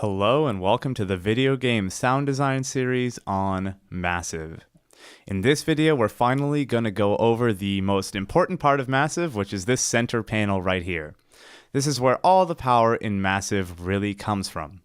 Hello and welcome to the video game sound design series on Massive. In this video, we're finally going to go over the most important part of Massive, which is this center panel right here. This is where all the power in Massive really comes from.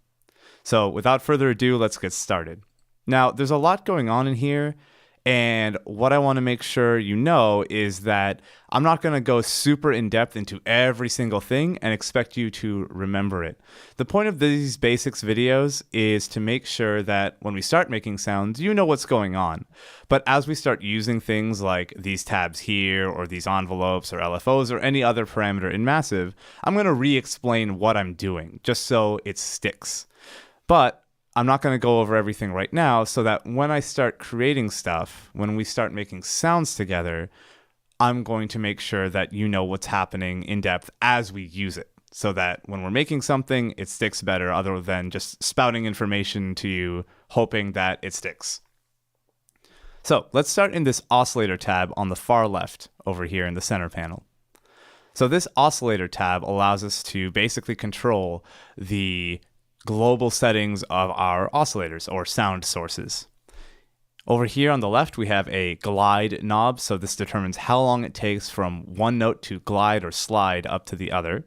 So without further ado, let's get started. Now, there's a lot going on in here, and what I want to make sure you know is that I'm not going to go super in depth into every single thing and expect you to remember it. The point of these basics videos is to make sure that when we start making sounds, you know what's going on. But as we start using things like these tabs here or these envelopes or LFOs or any other parameter in Massive, I'm going to re-explain what I'm doing just so it sticks. But I'm not going to go over everything right now so that when I start creating stuff, when we start making sounds together, I'm going to make sure that you know what's happening in depth as we use it so that when we're making something, it sticks better other than just spouting information to you, hoping that it sticks. So let's start in this oscillator tab on the far left over here in the center panel. So this oscillator tab allows us to basically control the global settings of our oscillators or sound sources. Over here on the left, we have a glide knob, so this determines how long it takes from one note to glide or slide up to the other.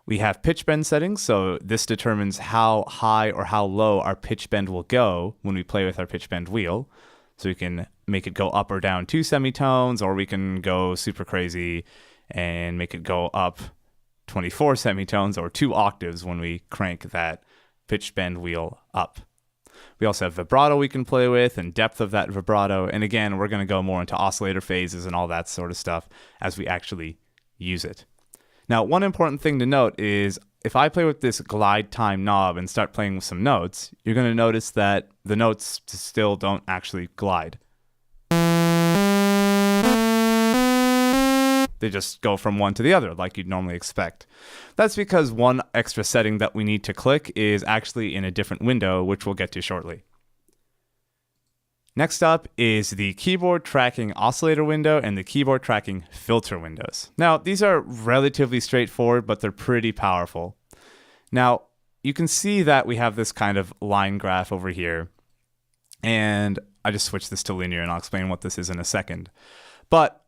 We have pitch bend settings, so this determines how high or how low our pitch bend will go when we play with our pitch bend wheel. So we can make it go up or down 2 semitones, or we can go super crazy and make it go up 24 semitones or 2 octaves when we crank that pitch bend wheel up. We also have vibrato we can play with and depth of that vibrato. And again, we're going to go more into oscillator phases and all that sort of stuff as we actually use it. Now, one important thing to note is if I play with this glide time knob and start playing with some notes, you're going to notice that the notes still don't actually glide. They just go from one to the other like you'd normally expect. That's because one extra setting that we need to click is actually in a different window, which we'll get to shortly. Next up is the keyboard tracking oscillator window and the keyboard tracking filter windows. Now, these are relatively straightforward, but they're pretty powerful. Now, you can see that we have this kind of line graph over here, and I just switched this to linear, and I'll explain what this is in a second. But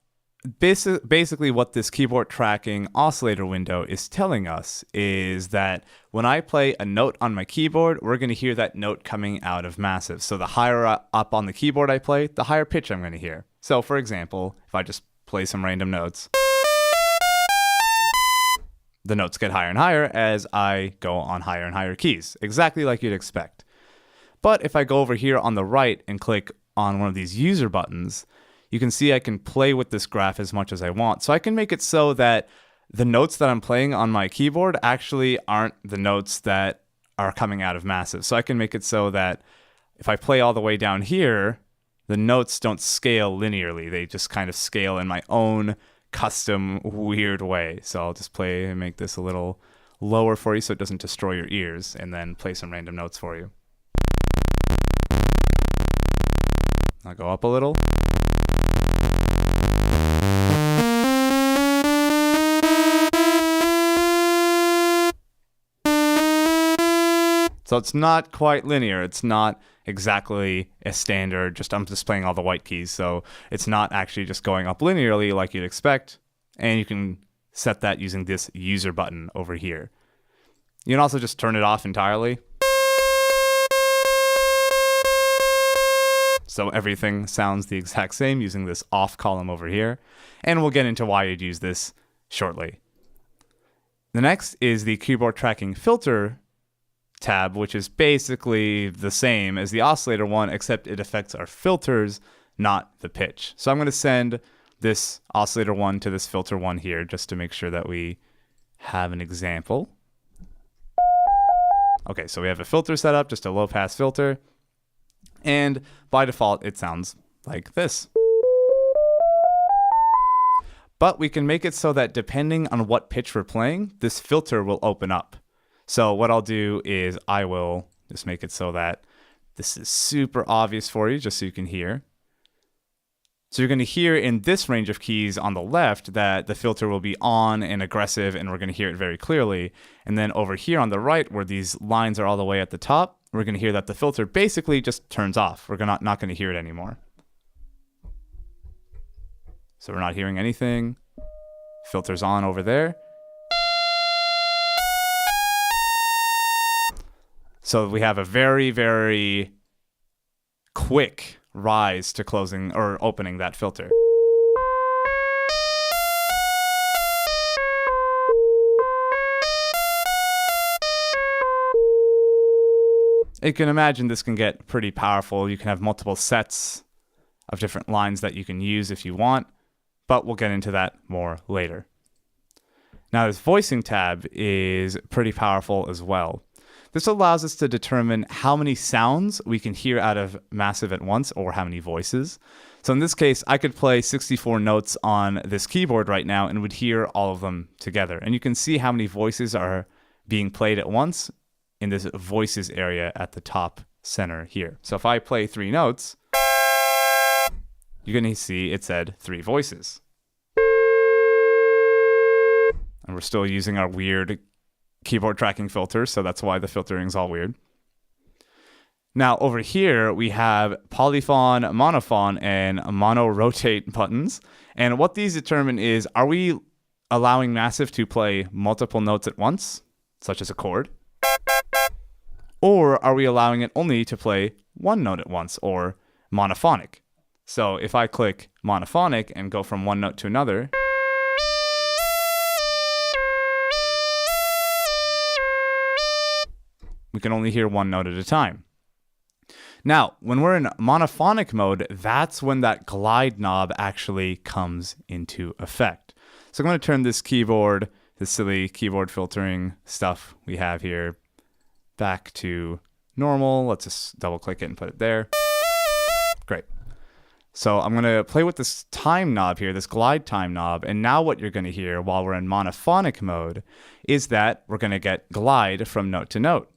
basically what this keyboard tracking oscillator window is telling us is that when I play a note on my keyboard, we're going to hear that note coming out of Massive. So the higher up on the keyboard I play, the higher pitch I'm going to hear. So for example, if I just play some random notes, the notes get higher and higher as I go on higher and higher keys, exactly like you'd expect. But if I go over here on the right and click on one of these user buttons, you can see I can play with this graph as much as I want. So I can make it so that the notes that I'm playing on my keyboard actually aren't the notes that are coming out of Massive. So I can make it so that if I play all the way down here, the notes don't scale linearly. They just kind of scale in my own custom weird way. So I'll just play and make this a little lower for you so it doesn't destroy your ears, and then play some random notes for you. I'll go up a little. So it's not quite linear. It's not exactly a standard, I'm just playing all the white keys. So it's not actually just going up linearly like you'd expect. And you can set that using this user button over here. You can also just turn it off entirely. So everything sounds the exact same using this off column over here. And we'll get into why you'd use this shortly. The next is the keyboard tracking filter tab, which is basically the same as the oscillator one, except it affects our filters, not the pitch. So I'm going to send this oscillator one to this filter one here just to make sure that we have an example. Okay, so we have a filter set up, just a low pass filter. And by default, it sounds like this. But we can make it so that depending on what pitch we're playing, this filter will open up. So what I'll do is I will just make it so that this is super obvious for you, just so you can hear. So you're going to hear in this range of keys on the left that the filter will be on and aggressive, and we're going to hear it very clearly. And then over here on the right, where these lines are all the way at the top, we're going to hear that the filter basically just turns off. We're not going to hear it anymore. So we're not hearing anything. Filter's on over there. So we have a very, very quick rise to closing or opening that filter. You can imagine this can get pretty powerful. You can have multiple sets of different lines that you can use if you want, but we'll get into that more later. Now, this voicing tab is pretty powerful as well. This allows us to determine how many sounds we can hear out of Massive at once, or how many voices. So in this case, I could play 64 notes on this keyboard right now and would hear all of them together. And you can see how many voices are being played at once in this voices area at the top center here. So if I play 3 notes, you're going to see it said 3 voices. And we're still using our weird keyboard tracking filter, so that's why the filtering's all weird. Now over here we have polyphon, monophon, and mono rotate buttons. And what these determine is, are we allowing Massive to play multiple notes at once, such as a chord? Or are we allowing it only to play one note at once, or monophonic? So if I click monophonic and go from one note to another, we can only hear one note at a time. Now, when we're in monophonic mode, that's when that glide knob actually comes into effect. So I'm going to turn this keyboard, this silly keyboard filtering stuff we have here, back to normal. Let's just double click it and put it there. Great. So I'm going to play with this time knob here, this glide time knob. And now what you're going to hear while we're in monophonic mode is that we're going to get glide from note to note.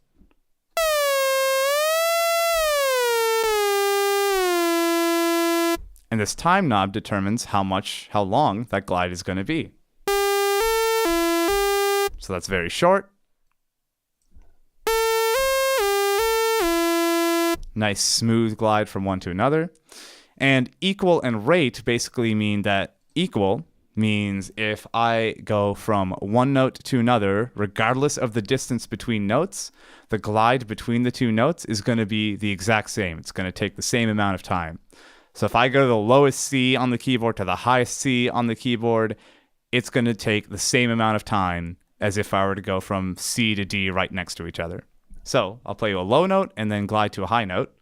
And this time knob determines how long that glide is going to be. So that's very short. Nice smooth glide from one to another. And equal and rate basically mean that equal means if I go from one note to another, regardless of the distance between notes, the glide between the 2 notes is going to be the exact same. It's going to take the same amount of time. So if I go to the lowest C on the keyboard to the highest C on the keyboard, it's going to take the same amount of time as if I were to go from C to D right next to each other. So I'll play you a low note and then glide to a high note.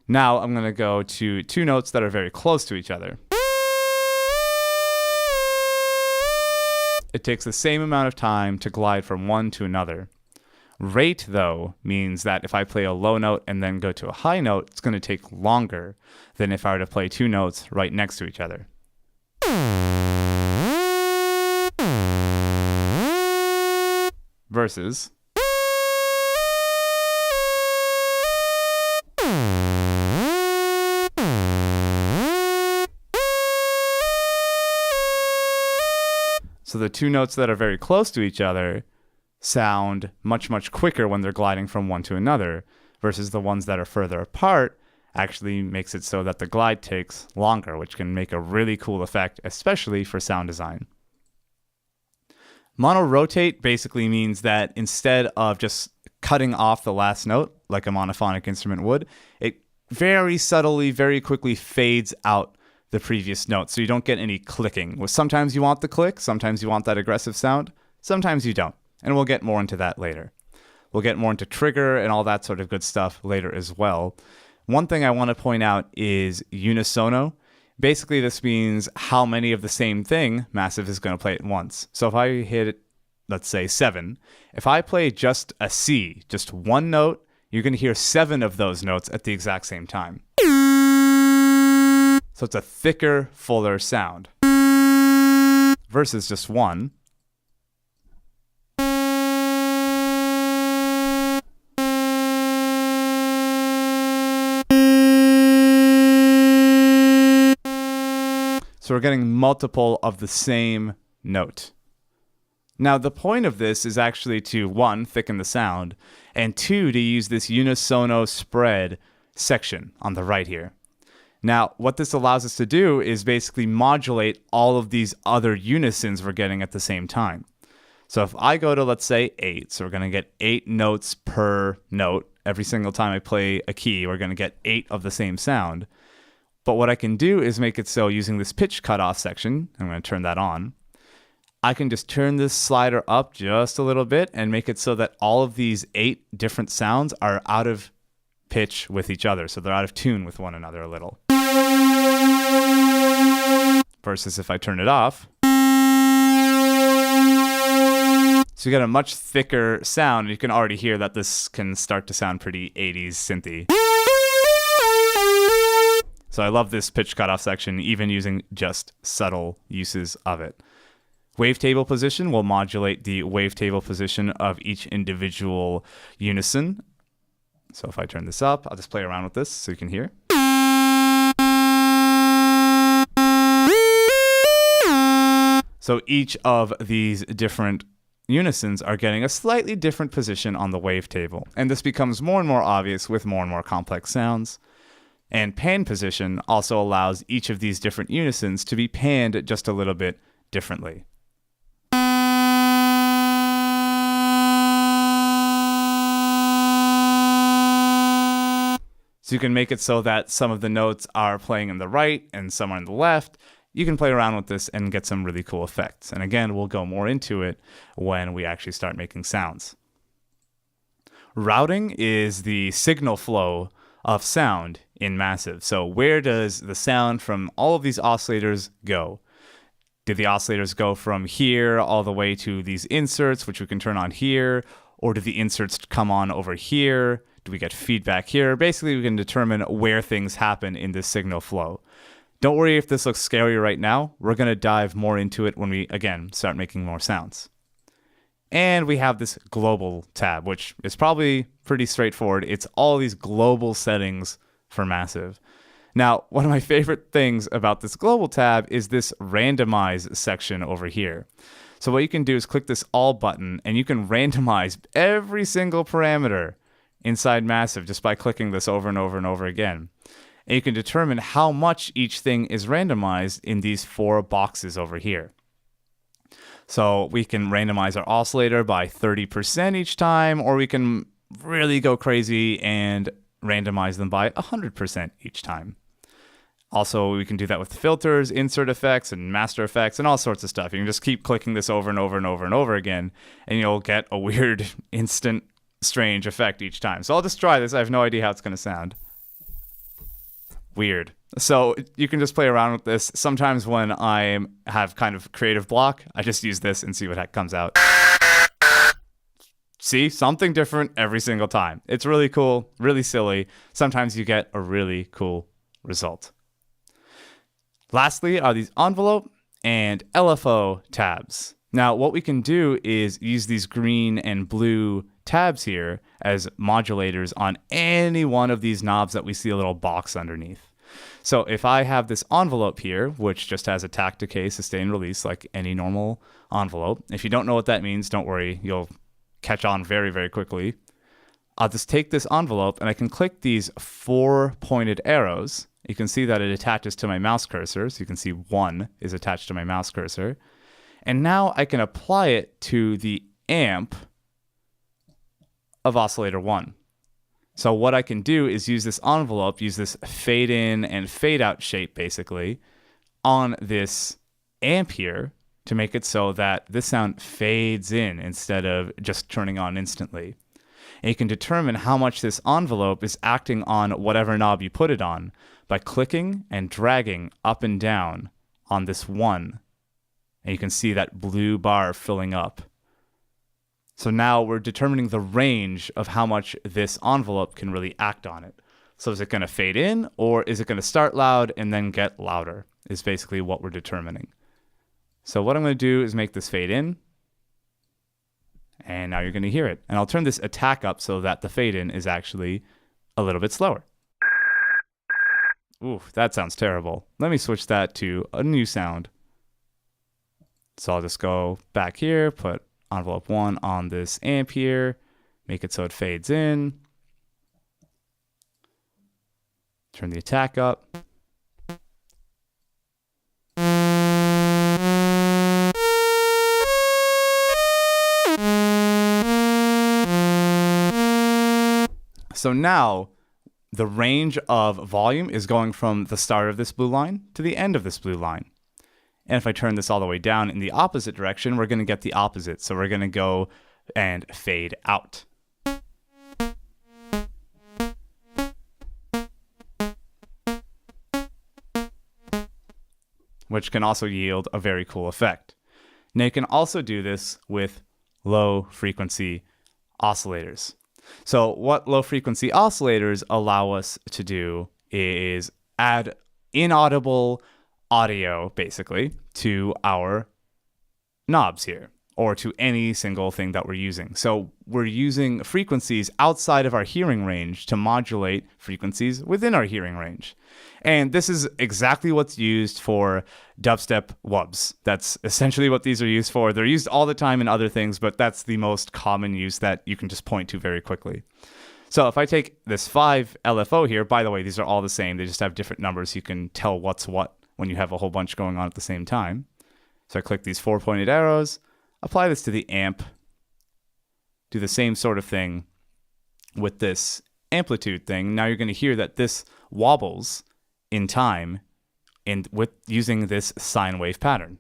Now I'm going to go to 2 notes that are very close to each other. It takes the same amount of time to glide from one to another. Rate, though, means that if I play a low note and then go to a high note, it's going to take longer than if I were to play 2 notes right next to each other. Versus so the 2 notes that are very close to each other sound much, much quicker when they're gliding from one to another, versus the ones that are further apart actually makes it so that the glide takes longer, which can make a really cool effect, especially for sound design. Mono rotate basically means that instead of just cutting off the last note like a monophonic instrument would, it very subtly, very quickly fades out the previous note, so you don't get any clicking. Sometimes you want the click, sometimes you want that aggressive sound, sometimes you don't. And we'll get more into that later. We'll get more into trigger and all that sort of good stuff later as well. One thing I want to point out is unisono. Basically, this means how many of the same thing Massive is going to play at once. So if I hit, let's say 7, if I play just a C, just one note, you're going to hear 7 of those notes at the exact same time. So it's a thicker, fuller sound. Versus just one. So we're getting multiple of the same note. Now, the point of this is actually to, 1, thicken the sound, and 2, to use this unisono spread section on the right here. Now, what this allows us to do is basically modulate all of these other unisons we're getting at the same time. So if I go to, let's say, 8, so we're going to get 8 notes per note. Every single time I play a key, we're going to get 8 of the same sound. But what I can do is make it so using this pitch cutoff section, I'm going to turn that on, I can just turn this slider up just a little bit and make it so that all of these 8 different sounds are out of pitch with each other. So they're out of tune with one another a little. Versus if I turn it off. So you get a much thicker sound. You can already hear that this can start to sound pretty 80s synthy. So I love this pitch cutoff section, even using just subtle uses of it. Wavetable position will modulate the wavetable position of each individual unison. So if I turn this up, I'll just play around with this so you can hear. So each of these different unisons are getting a slightly different position on the wavetable. And this becomes more and more obvious with more and more complex sounds. And pan position also allows each of these different unisons to be panned just a little bit differently. So you can make it so that some of the notes are playing in the right and some are in the left. You can play around with this and get some really cool effects. And again, we'll go more into it when we actually start making sounds. Routing is the signal flow of sound in Massive. So where does the sound from all of these oscillators go? Did the oscillators go from here all the way to these inserts, which we can turn on here? Or do the inserts come on over here? Do we get feedback here? Basically, we can determine where things happen in this signal flow. Don't worry if this looks scary right now. We're going to dive more into it when we, again, start making more sounds. And we have this global tab, which is probably pretty straightforward. It's all these global settings for Massive. Now, one of my favorite things about this global tab is this randomize section over here. So what you can do is click this all button, and you can randomize every single parameter inside Massive just by clicking this over and over and over again. And you can determine how much each thing is randomized in these 4 boxes over here. So we can randomize our oscillator by 30% each time, or we can really go crazy and randomize them by 100% each time. Also, we can do that with filters, insert effects, and master effects, and all sorts of stuff. You can just keep clicking this over and over and over and over again, and you'll get a weird, instant, strange effect each time. So I'll just try this. I have no idea how it's going to sound. Weird. So you can just play around with this. Sometimes when I have kind of creative block, I just use this and see what comes out. See, something different every single time. It's really cool, really silly. Sometimes you get a really cool result. Lastly are these envelope and LFO tabs. Now, what we can do is use these green and blue tabs here as modulators on any one of these knobs that we see a little box underneath. So if I have this envelope here, which just has attack, decay, sustain, release, like any normal envelope. If you don't know what that means, don't worry, you'll catch on very, very quickly. I'll just take this envelope and I can click these 4 pointed arrows. You can see that it attaches to my mouse cursor. So you can see 1 is attached to my mouse cursor. And now I can apply it to the amp of oscillator 1. So what I can do is use this envelope, use this fade in and fade out shape basically on this amp here to make it so that this sound fades in instead of just turning on instantly. And you can determine how much this envelope is acting on whatever knob you put it on by clicking and dragging up and down on this 1. And you can see that blue bar filling up. So now we're determining the range of how much this envelope can really act on it. So is it going to fade in, or is it going to start loud and then get louder, is basically what we're determining. So what I'm going to do is make this fade in. And now you're going to hear it. And I'll turn this attack up so that the fade in is actually a little bit slower. Ooh, that sounds terrible. Let me switch that to a new sound. So I'll just go back here, put envelope 1 on this amp here, make it so it fades in. Turn the attack up. So now the range of volume is going from the start of this blue line to the end of this blue line. And if I turn this all the way down in the opposite direction, we're going to get the opposite. So we're going to go and fade out. Which can also yield a very cool effect. Now you can also do this with low frequency oscillators. So what low frequency oscillators allow us to do is add inaudible audio, basically, to our knobs here, or to any single thing that we're using. So we're using frequencies outside of our hearing range to modulate frequencies within our hearing range. And this is exactly what's used for dubstep wubs. That's essentially what these are used for. They're used all the time in other things, but that's the most common use that you can just point to very quickly. So if I take this 5 LFO here, by the way, these are all the same. They just have different numbers. You can tell what's what when you have a whole bunch going on at the same time. So I click these 4 pointed arrows, apply this to the amp, do the same sort of thing with this amplitude thing. Now you're going to hear that this wobbles in time and with using this sine wave pattern.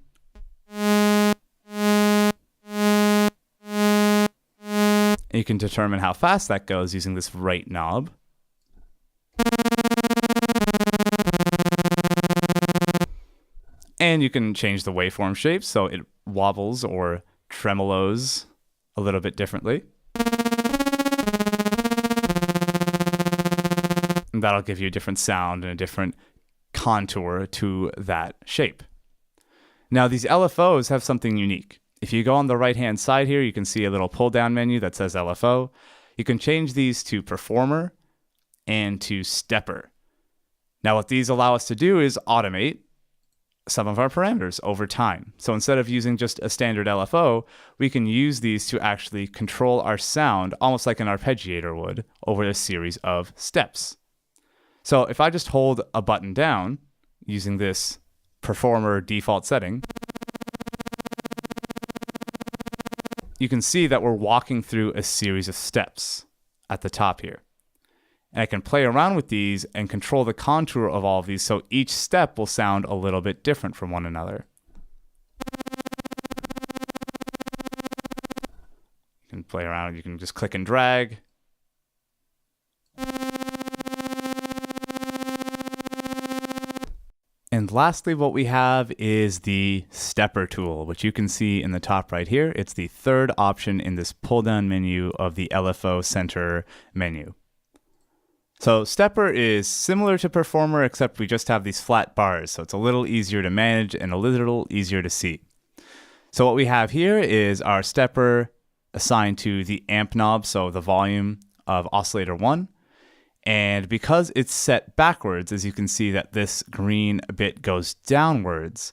You can determine how fast that goes using this right knob. And you can change the waveform shape so it wobbles or tremolos a little bit differently. And that'll give you a different sound and a different contour to that shape. Now these LFOs have something unique. If you go on the right hand side here, you can see a little pull down menu that says LFO. You can change these to performer and to stepper. Now what these allow us to do is automate some of our parameters over time. So instead of using just a standard LFO, we can use these to actually control our sound almost like an arpeggiator would over a series of steps. So if I just hold a button down using this performer default setting, you can see that we're walking through a series of steps at the top here. And I can play around with these and control the contour of all of these so each step will sound a little bit different from one another. You can play around, you can just click and drag. And lastly, what we have is the stepper tool, which you can see in the top right here. It's the third option in this pull down menu of the LFO center menu. So stepper is similar to performer, except we just have these flat bars. So it's a little easier to manage and a little easier to see. So what we have here is our stepper assigned to the amp knob, so the volume of oscillator 1. And because it's set backwards, as you can see that this green bit goes downwards,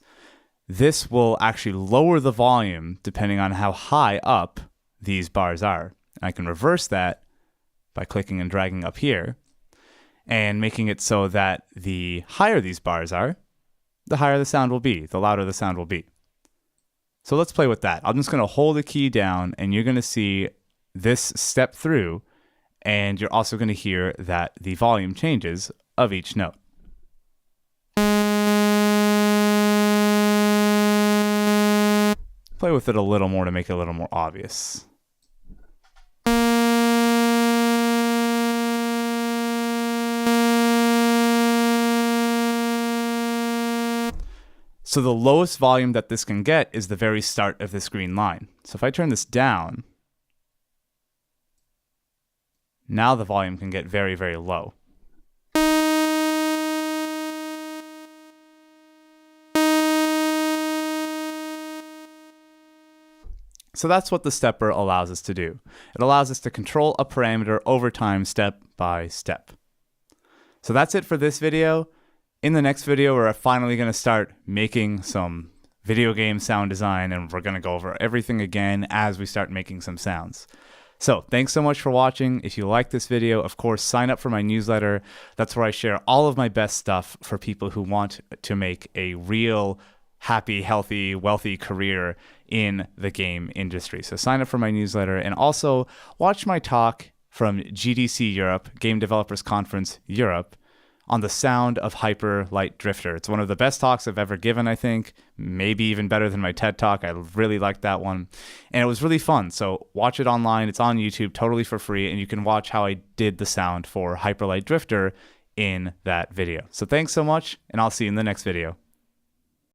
this will actually lower the volume depending on how high up these bars are. I can reverse that by clicking and dragging up here and making it so that the higher these bars are, the higher the sound will be, the louder the sound will be. So let's play with that. I'm just going to hold the key down and you're going to see this step through. And you're also going to hear that the volume changes of each note. Play with it a little more to make it a little more obvious. So the lowest volume that this can get is the very start of this green line. So if I turn this down, now the volume can get very, very low. So that's what the stepper allows us to do. It allows us to control a parameter over time, step by step. So that's it for this video. In the next video, we're finally going to start making some video game sound design, and we're going to go over everything again as we start making some sounds. So thanks so much for watching. If you like this video, of course, sign up for my newsletter. That's where I share all of my best stuff for people who want to make a real happy, healthy, wealthy career in the game industry. So sign up for my newsletter, and also watch my talk from GDC Europe, Game Developers Conference Europe, on the sound of Hyper Light Drifter. It's one of the best talks I've ever given, I think. Maybe even better than my TED Talk. I really liked that one. And it was really fun. So watch it online. It's on YouTube, totally for free. And you can watch how I did the sound for Hyper Light Drifter in that video. So thanks so much, and I'll see you in the next video.